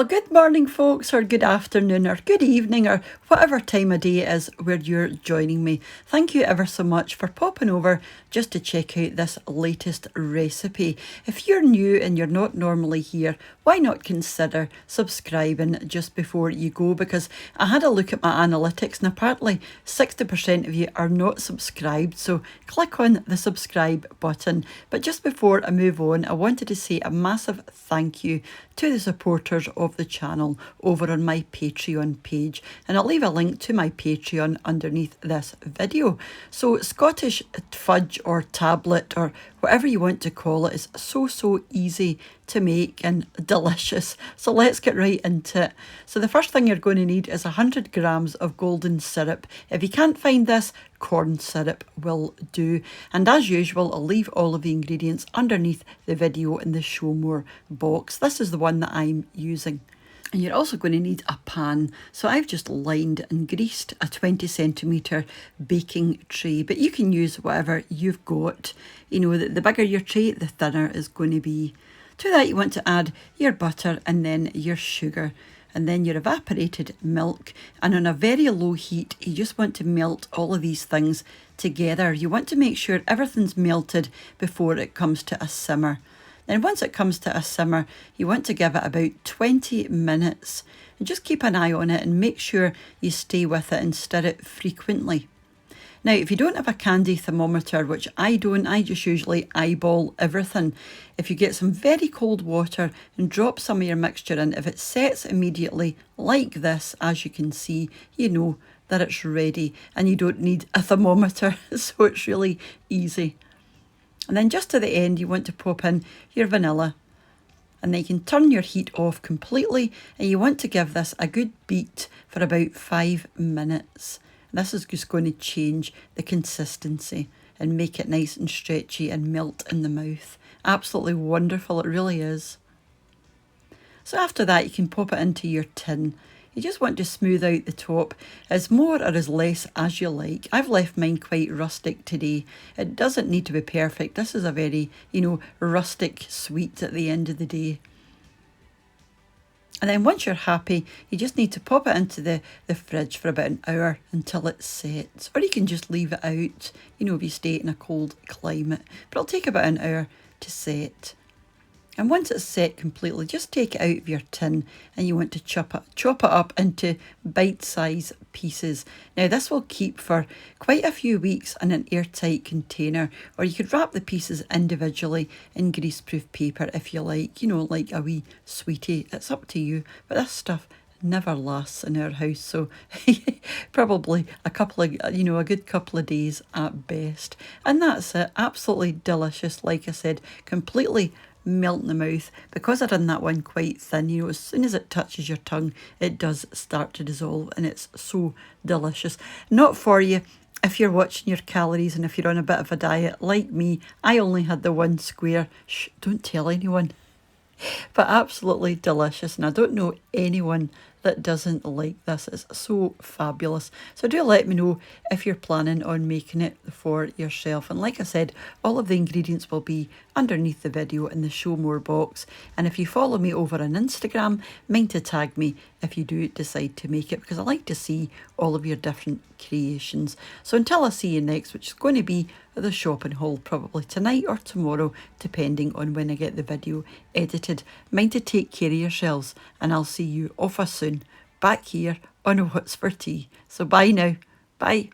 Well, good morning, folks, or good afternoon, or good evening, or whatever time of day it is where you're joining me. Thank you ever so much for popping over just to check out this latest recipe. If you're new and you're not normally here, why not consider subscribing just before you go? Because I had a look at my analytics and apparently 60% of you are not subscribed. So click on the subscribe button. But just before I move on, I wanted to say a massive thank you to the supporters of the channel over on my Patreon page, and I'll leave a link to my Patreon underneath this video. So Scottish fudge or tablet or whatever you want to call it is so easy to make and delicious. So let's get right into it. So the first thing you're going to need is 100 grams of golden syrup. If you can't find this, corn syrup will do. And as usual, I'll leave all of the ingredients underneath the video in the show more box. This is the one that I'm using. And you're also going to need a pan. So I've just lined and greased a 20cm baking tray, but you can use whatever you've got. You know, the bigger your tray, the thinner it's going to be. To that you want to add your butter and then your sugar and then your evaporated milk, and on a very low heat you just want to melt all of these things together. You want to make sure everything's melted before it comes to a simmer. Then once it comes to a simmer, you want to give it about 20 minutes and just keep an eye on it and make sure you stay with it and stir it frequently. Now, if you don't have a candy thermometer, which I don't, I just usually eyeball everything. If you get some very cold water and drop some of your mixture in, if it sets immediately like this, as you can see, you know that it's ready and you don't need a thermometer, so it's really easy. And then just to the end, you want to pop in your vanilla, and then you can turn your heat off completely, and you want to give this a good beat for about 5 minutes. This is just going to change the consistency and make it nice and stretchy and melt in the mouth. Absolutely wonderful, it really is. So after that, you can pop it into your tin. You just want to smooth out the top as more or as less as you like. I've left mine quite rustic today. It doesn't need to be perfect. This is a very, rustic sweet at the end of the day. And then once you're happy, you just need to pop it into the fridge for about an hour until it sets. Or you can just leave it out, if you stay in a cold climate. But it'll take about an hour to set. And once it's set completely, just take it out of your tin and you want to chop it up into bite-sized pieces. Now this will keep for quite a few weeks in an airtight container, or you could wrap the pieces individually in greaseproof paper if you like, like a wee sweetie. It's up to you, but this stuff never lasts in our house, so probably a good couple of days at best. And that's it, absolutely delicious. Like I said, completely melt in the mouth. Because I've done that one quite thin, as soon as it touches your tongue, it does start to dissolve, and it's so delicious. Not for you if you're watching your calories and if you're on a bit of a diet like me. I only had the one square. Shh, don't tell anyone. But absolutely delicious, and I don't know anyone that doesn't like this. It's so fabulous. So do let me know if you're planning on making it for yourself. And like I said, all of the ingredients will be underneath the video in the show more box. And if you follow me over on Instagram, mind to tag me if you do decide to make it, because I like to see all of your different creations. So until I see you next, which is going to be at the shopping haul probably tonight or tomorrow, depending on when I get the video edited, mind to take care of yourselves, and I'll see you off soon back here on What's for Tea. So bye now. Bye.